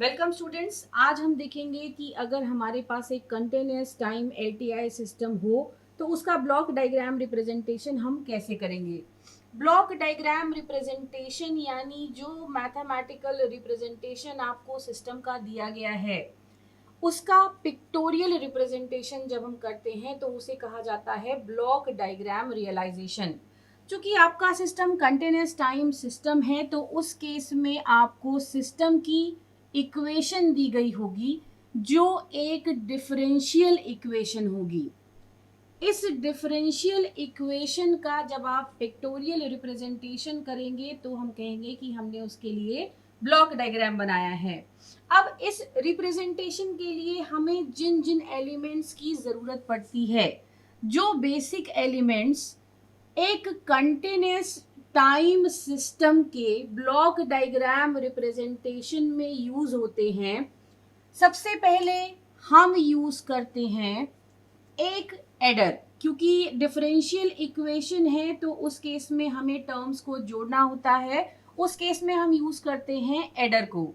Welcome students. आज हम देखेंगे कि अगर हमारे पास एक कंटिन्यूअस टाइम एलटीआई सिस्टम हो तो उसका ब्लॉक डायग्राम रिप्रेजेंटेशन हम कैसे करेंगे। ब्लॉक डायग्राम रिप्रेजेंटेशन यानी जो मैथमेटिकल रिप्रेजेंटेशन आपको सिस्टम का दिया गया है उसका पिक्टोरियल रिप्रेजेंटेशन जब हम करते हैं तो उसे कहा जाता है ब्लॉक डायग्राम रियलाइजेशन। चूंकि आपका सिस्टम कंटिन्यूअस टाइम सिस्टम है तो उस केस में आपको सिस्टम की इक्वेशन दी गई होगी जो एक डिफरेंशियल इक्वेशन होगी। इस डिफरेंशियल इक्वेशन का जब आप पिक्टोरियल रिप्रेजेंटेशन करेंगे तो हम कहेंगे कि हमने उसके लिए ब्लॉक डायग्राम बनाया है। अब इस रिप्रेजेंटेशन के लिए हमें जिन जिन एलिमेंट्स की जरूरत पड़ती है, जो बेसिक एलिमेंट्स एक कंटिन्यूअस टाइम सिस्टम के ब्लॉक डायग्राम रिप्रेजेंटेशन में यूज होते हैं। सबसे पहले हम यूज करते हैं एक एडर, क्योंकि डिफरेंशियल इक्वेशन है तो उस केस में हमें टर्म्स को जोड़ना होता है। उस केस में हम यूज करते हैं एडर को।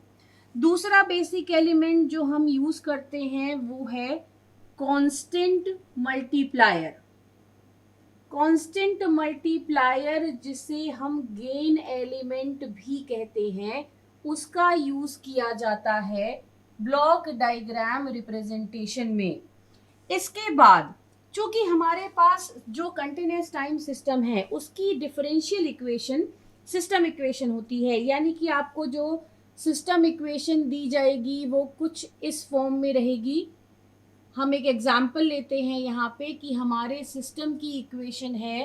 दूसरा बेसिक एलिमेंट जो हम यूज करते हैं वो है कांस्टेंट मल्टीप्लायर। कांस्टेंट मल्टीप्लायर जिसे हम गेन एलिमेंट भी कहते हैं, उसका यूज किया जाता है ब्लॉक डायग्राम रिप्रेजेंटेशन में। इसके बाद चूंकि हमारे पास जो कंटिन्यूअस टाइम सिस्टम है उसकी डिफरेंशियल इक्वेशन सिस्टम इक्वेशन होती है, यानी कि आपको जो सिस्टम इक्वेशन दी जाएगी वो कुछ इस फॉर्म में रहेगी। हम एक एग्जाम्पल लेते हैं यहाँ पे कि हमारे सिस्टम की इक्वेशन है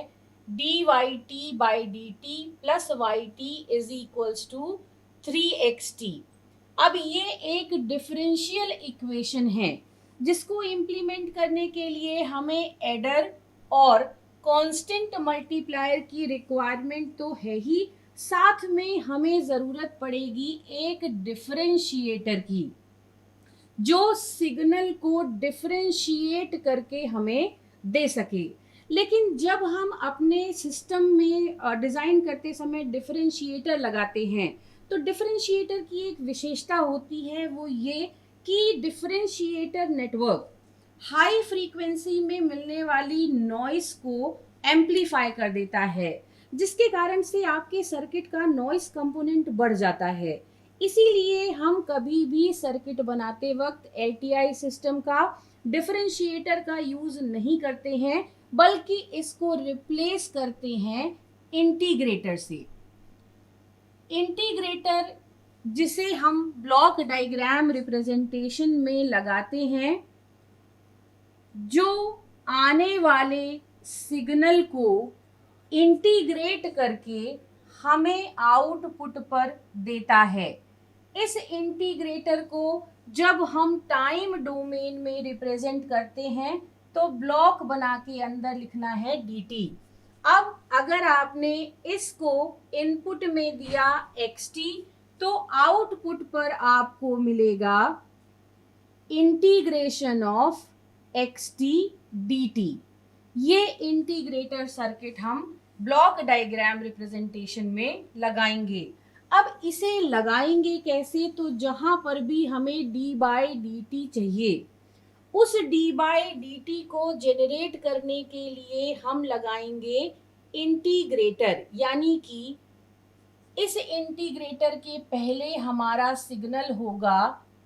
d y t by d t plus y t is equals to 3xt। अब ये एक डिफरेंशियल इक्वेशन है जिसको इम्प्लीमेंट करने के लिए हमें एडर और कांस्टेंट मल्टीप्लायर की रिक्वायरमेंट तो है ही, साथ में हमें ज़रूरत पड़ेगी एक डिफरेंशिएटर की जो सिग्नल को डिफरेंशिएट करके हमें दे सके। लेकिन जब हम अपने सिस्टम में डिज़ाइन करते समय डिफरेंशिएटर लगाते हैं तो डिफरेंशिएटर की एक विशेषता होती है, वो ये कि डिफरेंशिएटर नेटवर्क हाई फ्रीक्वेंसी में मिलने वाली नॉइस को एम्पलीफाई कर देता है, जिसके कारण से आपके सर्किट का नॉइस कंपोनेंट बढ़ जाता है। इसीलिए हम कभी भी सर्किट बनाते वक्त एलटीआई सिस्टम का डिफरेंशिएटर का यूज नहीं करते हैं, बल्कि इसको रिप्लेस करते हैं इंटीग्रेटर से। इंटीग्रेटर जिसे हम ब्लॉक डायग्राम रिप्रेजेंटेशन में लगाते हैं, जो आने वाले सिग्नल को इंटीग्रेट करके हमें आउटपुट पर देता है। इस इंटीग्रेटर को जब हम टाइम डोमेन में रिप्रेजेंट करते हैं तो ब्लॉक बना के अंदर लिखना है dt। अब अगर आपने इसको इनपुट में दिया xt तो आउटपुट पर आपको मिलेगा इंटीग्रेशन ऑफ xt dt। ये इंटीग्रेटर सर्किट हम ब्लॉक डायग्राम रिप्रेजेंटेशन में लगाएंगे। अब इसे लगाएंगे कैसे, तो जहां पर भी हमें d बाई डी टी चाहिए उस d बाई डी टी को जेनरेट करने के लिए हम लगाएंगे इंटीग्रेटर, यानी कि इस इंटीग्रेटर के पहले हमारा सिग्नल होगा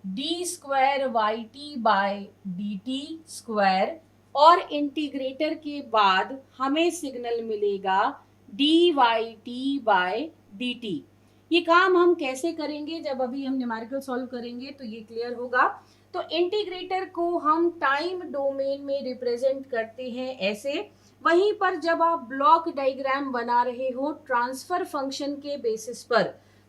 d square y t by d t square और इंटीग्रेटर के बाद हमें सिग्नल मिलेगा d y t by d t. ये काम हम कैसे करेंगे, जब अभी हम न्यूमेरिकल सॉल्व करेंगे तो ये क्लियर होगा। तो इंटीग्रेटर को हम टाइम डोमेन में रिप्रेजेंट करते हैं ऐसे। वहीं पर जब आप ब्लॉक डायग्राम बना रहे हो ट्रांसफर फंक्शन के बेसिस पर,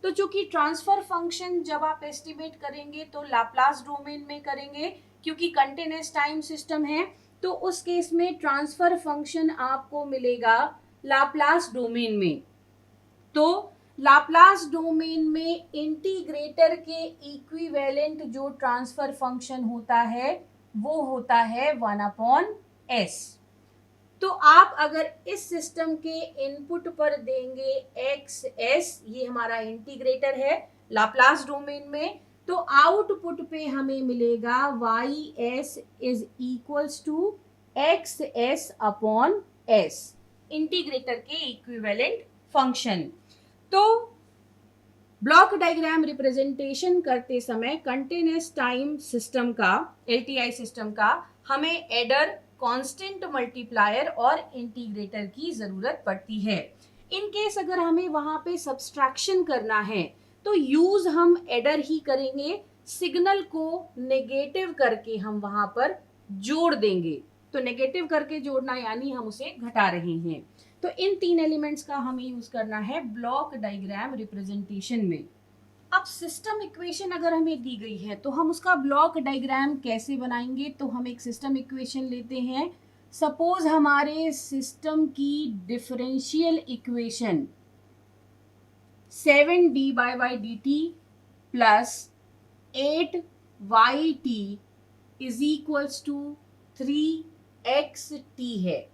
तो चूंकि ट्रांसफर फंक्शन जब आप एस्टिमेट करेंगे तो लाप्लास डोमेन में करेंगे, क्योंकि कंटिन्यूअस टाइम सिस्टम है तो उस केस में ट्रांसफर फंक्शन आपको मिलेगा लाप्लास डोमेन में। तो लाप्लास डोमेन में इंटीग्रेटर के इक्विवेलेंट जो ट्रांसफर फंक्शन होता है वो होता है 1/s। तो आप अगर इस सिस्टम के इनपुट पर देंगे xs, ये हमारा इंटीग्रेटर है लाप्लास डोमेन में, तो आउटपुट पे हमें मिलेगा YS is equals to XS upon S, integrator के इक्विवेलेंट फंक्शन। तो ब्लॉक डायग्राम रिप्रेजेंटेशन करते समय कंटिन्यूअस टाइम सिस्टम का, LTI सिस्टम का, हमें एडर, कांस्टेंट मल्टीप्लायर और इंटीग्रेटर की जरूरत पड़ती है। इन केस अगर हमें वहां पे सब्सट्रैक्शन करना है तो यूज हम एडर ही करेंगे, सिग्नल को नेगेटिव करके हम वहां पर जोड़ देंगे। तो नेगेटिव करके जोड़ना यानी हम उसे घटा रहे हैं। तो इन तीन एलिमेंट्स का हमें यूज करना है ब्लॉक डायग्राम रिप्रेजेंटेशन में। अब सिस्टम इक्वेशन अगर हमें दी गई है तो हम उसका ब्लॉक डायग्राम कैसे बनाएंगे? तो हम एक सिस्टम इक्वेशन लेते हैं। सपोज हमारे सिस्टम की differential equation 7d/dt plus 8yt is equals to 3xt है।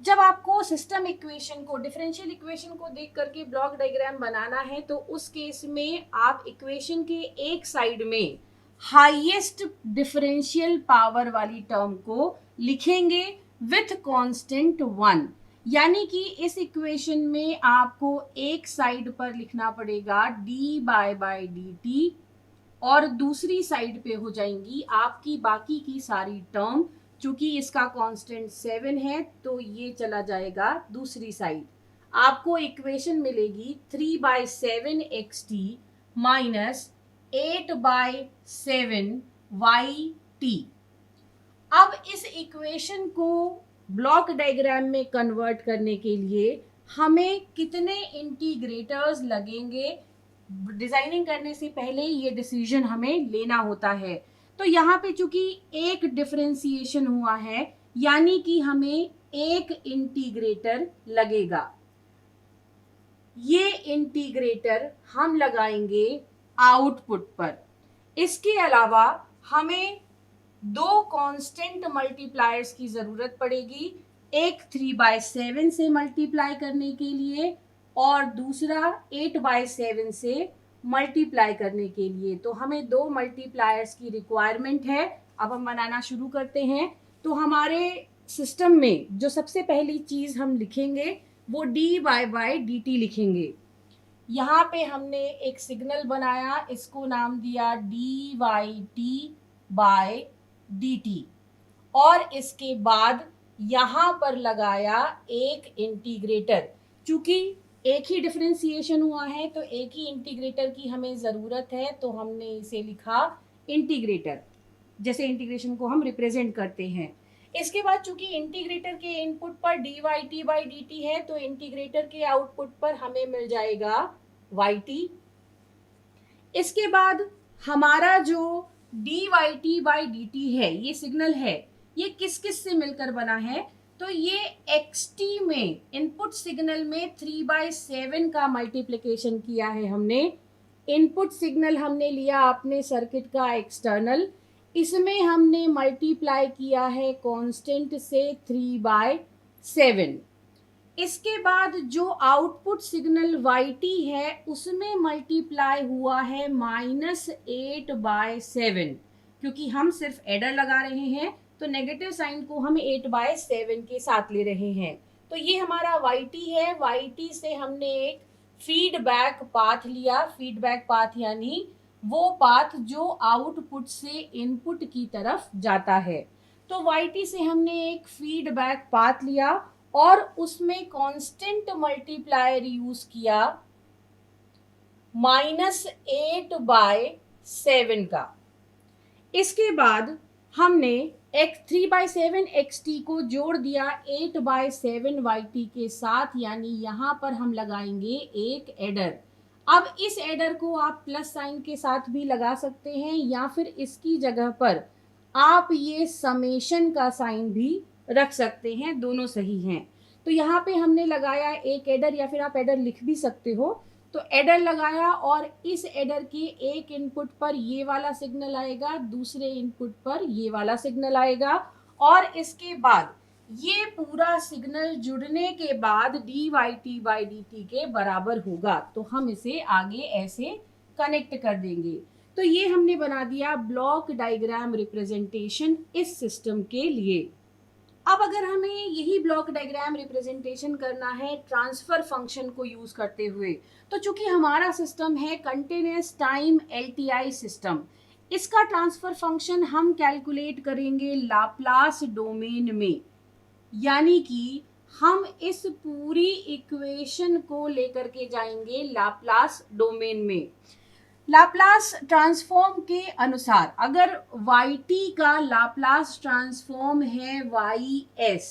जब आपको सिस्टम इक्वेशन को, डिफरेंशियल इक्वेशन को देख करके ब्लॉक डायग्राम बनाना है तो उस केस में आप इक्वेशन के एक साइड में हाईएस्ट डिफरेंशियल पावर वाली टर्म को लिखेंगे विथ कांस्टेंट 1, यानी कि इस इक्वेशन में आपको एक साइड पर लिखना पड़ेगा dy/dt और दूसरी साइड पे हो जाएंगी आपकी बाकी की सारी टर्म। चूंकि इसका कांस्टेंट 7 है तो ये चला जाएगा दूसरी साइड। आपको इक्वेशन मिलेगी 3/7xt माइनस 8/7yt। अब इस इक्वेशन को ब्लॉक डायग्राम में कन्वर्ट करने के लिए हमें कितने इंटीग्रेटर्स लगेंगे, डिजाइनिंग करने से पहले ये डिसीजन हमें लेना होता है। तो यहाँ पे चूंकि एक डिफरेंशिएशन हुआ है यानी कि हमें एक इंटीग्रेटर लगेगा। ये इंटीग्रेटर हम लगाएंगे आउटपुट पर। इसके अलावा हमें दो कांस्टेंट मल्टीप्लायर्स की जरूरत पड़ेगी, एक 3/7 से मल्टीप्लाई करने के लिए और दूसरा 8/7 से मल्टीप्लाई करने के लिए। तो हमें दो मल्टीप्लायर्स की रिक्वायरमेंट है। अब हम बनाना शुरू करते हैं। तो हमारे सिस्टम में जो सबसे पहली चीज हम लिखेंगे वो dy/dt लिखेंगे। यहाँ पे हमने एक सिग्नल बनाया, इसको नाम दिया dyt/dt और इसके बाद यहाँ पर लगाया एक इंटीग्रेटर। चूंकि एक ही डिफरेंशिएशन हुआ है तो एक ही इंटीग्रेटर की हमें ज़रूरत है, तो हमने इसे लिखा इंटीग्रेटर, जैसे इंटीग्रेशन को हम रिप्रेजेंट करते हैं। इसके बाद चूंकि इंटीग्रेटर के इनपुट पर dyt/dt है तो इंटीग्रेटर के आउटपुट पर हमें मिल जाएगा yt। इसके बाद हमारा जो dyt/dt है, ये सिग्नल है, ये किस किस से मिलकर बना है? तो ये xt में इनपुट सिग्नल में 3/7 का मल्टीप्लिकेशन किया है हमने। इनपुट सिग्नल हमने लिया अपने सर्किट का एक्सटर्नल, इसमें हमने मल्टीप्लाई किया है कांस्टेंट से 3/7। इसके बाद जो आउटपुट सिग्नल yt है उसमें मल्टीप्लाई हुआ है -8/7। क्योंकि हम सिर्फ एडर लगा रहे हैं तो नेगेटिव साइन को हम 8/7 के साथ ले रहे हैं। तो ये हमारा yt है। yt से हमने एक फीडबैक पाथ लिया। फीडबैक पाथ यानी वो पाथ जो आउटपुट से इनपुट की तरफ जाता है। तो yt से हमने एक फीडबैक पाथ लिया और उसमें कांस्टेंट मल्टीप्लायर यूज किया -8/7 का। इसके बाद हमने 3/7xt को जोड़ दिया 8/7yt के साथ, यानी यहाँ पर हम लगाएंगे एक एडर। अब इस एडर को आप प्लस साइन के साथ भी लगा सकते हैं या फिर इसकी जगह पर आप ये समेशन का साइन भी रख सकते हैं, दोनों सही हैं। तो यहाँ पे हमने लगाया एक एडर, या फिर आप एडर लिख भी सकते हो। तो एडर लगाया और इस एडर के एक इनपुट पर ये वाला सिग्नल आएगा, दूसरे इनपुट पर ये वाला सिग्नल आएगा और इसके बाद ये पूरा सिग्नल जुड़ने के बाद dyt/dt के बराबर होगा। तो हम इसे आगे ऐसे कनेक्ट कर देंगे। तो ये हमने बना दिया ब्लॉक डायग्राम रिप्रेजेंटेशन इस सिस्टम के लिए। अब अगर हमें यही ब्लॉक डायग्राम रिप्रेजेंटेशन करना है ट्रांसफर फंक्शन को यूज करते हुए, तो चूंकि हमारा सिस्टम है कंटिन्यूअस टाइम एलटीआई सिस्टम, इसका ट्रांसफर फंक्शन हम कैलकुलेट करेंगे लाप्लास डोमेन में। यानी कि हम इस पूरी इक्वेशन को लेकर के जाएंगे लाप्लास डोमेन में। लाप्लास ट्रांसफॉर्म के अनुसार अगर yt का लाप्लास ट्रांसफॉर्म है ys,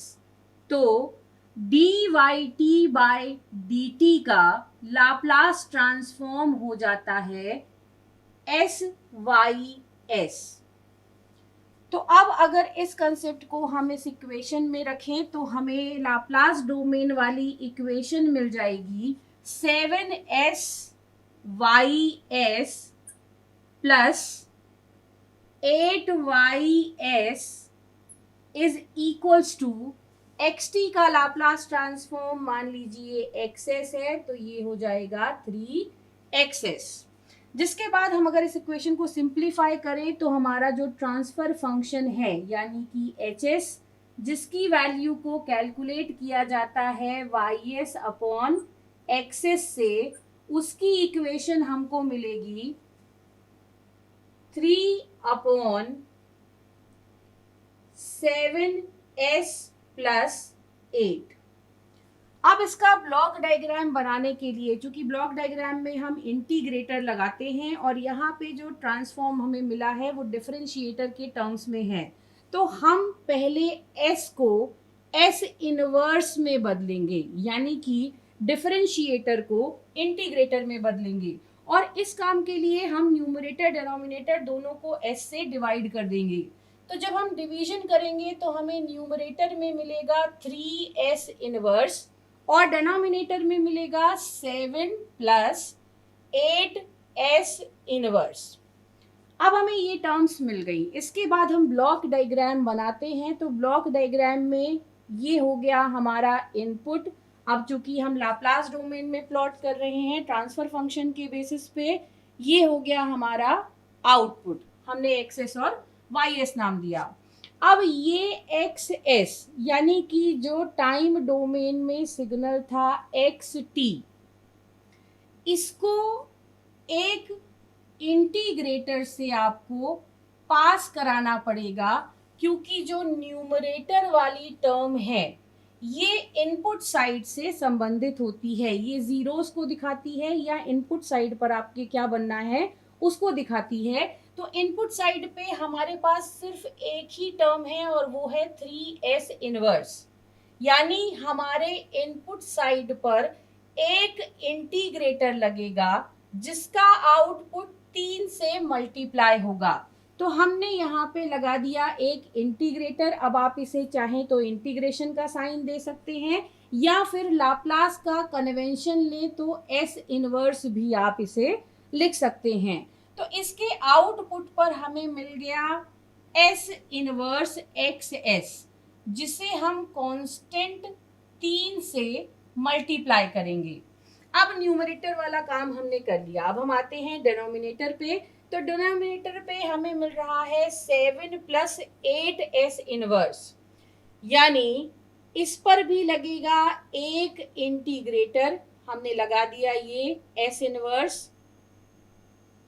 तो dyt बाय dt का लाप्लास ट्रांसफॉर्म हो जाता है sys। तो अब अगर इस कंसेप्ट को हम इस इक्वेशन में रखें तो हमें लाप्लास डोमेन वाली इक्वेशन मिल जाएगी 7s ys plus 8ys is equals to xt का लाप्लास ट्रांसफॉर्म मान लीजिए xs है, तो ये हो जाएगा 3xs। जिसके बाद हम अगर इस इक्वेशन को सिंप्लीफाई करें तो हमारा जो ट्रांसफर फंक्शन है यानी कि hs, जिसकी वैल्यू को कैलकुलेट किया जाता है ys अपॉन xs से, उसकी इक्वेशन हमको मिलेगी 3 अपॉन 7s प्लस 8। अब इसका ब्लॉक डायग्राम बनाने के लिए, चूंकि ब्लॉक डायग्राम में हम इंटीग्रेटर लगाते हैं और यहाँ पे जो ट्रांसफॉर्म हमें मिला है वो डिफरेंशिएटर के टर्म्स में है, तो हम पहले s को s इनवर्स में बदलेंगे, यानी कि डिफरेंशिएटर को इंटीग्रेटर में बदलेंगे। और इस काम के लिए हम न्यूमरेटर डिनोमिनेटर दोनों को s से डिवाइड कर देंगे। तो जब हम डिवीजन करेंगे तो हमें न्यूमरेटर में मिलेगा 3s इनवर्स और डिनोमिनेटर में मिलेगा 7 प्लस 8s इनवर्स। अब हमें ये टर्म्स मिल गई। इसके बाद हम ब्लॉक डायग्राम बनाते हैं। तो ब्लॉक डायग्राम में ये हो गया हमारा इनपुट। अब चूंकि हम लाप्लास डोमेन में प्लॉट कर रहे हैं ट्रांसफर फंक्शन के बेसिस पे, ये हो गया हमारा आउटपुट। हमने एक्स और वाई एस नाम दिया। अब ये एक्स एस यानी कि जो टाइम डोमेन में सिग्नल था एक्स टी, इसको एक इंटीग्रेटर से आपको पास कराना पड़ेगा, क्योंकि जो न्यूमरेटर वाली टर्म है ये इनपुट साइड से संबंधित होती है। ये जीरोस को दिखाती है या इनपुट साइड पर आपके क्या बनना है उसको दिखाती है। तो इनपुट साइड पे हमारे पास सिर्फ एक ही टर्म है और वो है 3s इनवर्स। यानी हमारे इनपुट साइड पर एक इंटीग्रेटर लगेगा जिसका आउटपुट 3 से मल्टीप्लाई होगा। तो हमने यहाँ पे लगा दिया एक इंटीग्रेटर। अब आप इसे चाहें तो इंटीग्रेशन का साइन दे सकते हैं या फिर लाप्लास का कन्वेंशन ले तो s इनवर्स भी आप इसे लिख सकते हैं। तो इसके आउटपुट पर हमें मिल गया s इनवर्स xs, जिसे हम कांस्टेंट 3 से मल्टीप्लाई करेंगे। अब न्यूमरेटर वाला काम हमने कर लिया। अब हम आते हैं डिनोमिनेटर पे। तो डिनोमिनेटर पे हमें मिल रहा है 7 प्लस 8s इनवर्स, यानी इस पर भी लगेगा एक इंटीग्रेटर। हमने लगा दिया ये s इनवर्स।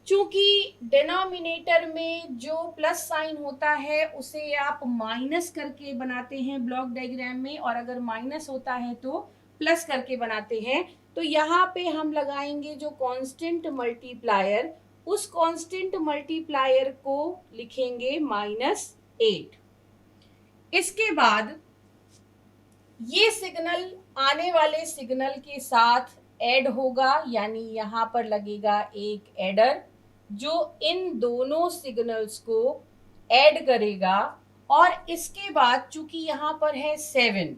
चूंकि डिनोमिनेटर में जो प्लस साइन होता है उसे आप माइनस करके बनाते हैं ब्लॉक डायग्राम में, और अगर माइनस होता है तो प्लस करके बनाते हैं। तो यहाँ पे हम लगाएंगे जो कांस्टेंट मल्टीप्लायर, उस कांस्टेंट मल्टीप्लायर को लिखेंगे -8। इसके बाद ये सिग्नल आने वाले सिग्नल के साथ ऐड होगा, यानी यहाँ पर लगेगा एक एडर जो इन दोनों सिग्नल्स को ऐड करेगा। और इसके बाद चूंकि यहाँ पर है 7,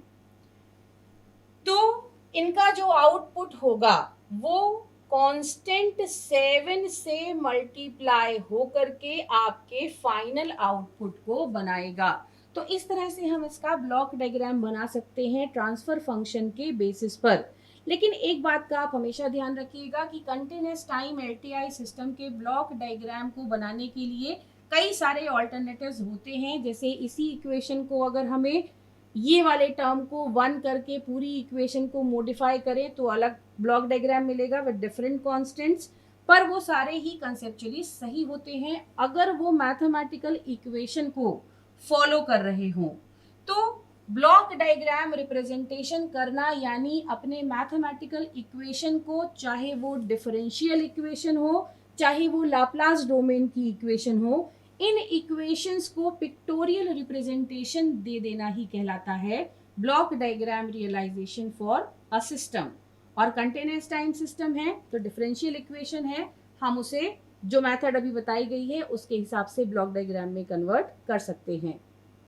तो इनका जो आउटपुट होगा वो कांस्टेंट 7 से मल्टीप्लाई होकर के आपके फाइनल आउटपुट को बनाएगा। तो इस तरह से हम इसका ब्लॉक डायग्राम बना सकते हैं ट्रांसफर फंक्शन के बेसिस पर। लेकिन एक बात का आप हमेशा ध्यान रखिएगा कि कंटिन्यूस टाइम एलटीआई सिस्टम के ब्लॉक डायग्राम को बनाने के लिए कई सारे ऑल्टरनेटिव्स होते हैं। जैसे इसी इक्वेशन को अगर हमें ये वाले टर्म को 1 करके पूरी इक्वेशन को मॉडिफाई करें तो अलग ब्लॉक डायग्राम मिलेगा विद डिफरेंट कांस्टेंट्स, पर वो सारे ही कंसेप्चुअली सही होते हैं अगर वो मैथमेटिकल इक्वेशन को फॉलो कर रहे हों। तो ब्लॉक डायग्राम रिप्रेजेंटेशन करना यानी अपने मैथमेटिकल इक्वेशन को, चाहे वो डिफरेंशियल इक्वेशन हो, चाहे वो लाप्लास डोमेन की इक्वेशन हो, इन इक्वेशंस को पिक्टोरियल रिप्रेजेंटेशन दे देना ही कहलाता है block diagram realization for a system. और कंटिन्यूअस टाइम सिस्टम है तो डिफरेंशियल इक्वेशन है, हम उसे जो मेथड अभी बताई गई है उसके हिसाब से ब्लॉक डायग्राम में कन्वर्ट कर सकते हैं।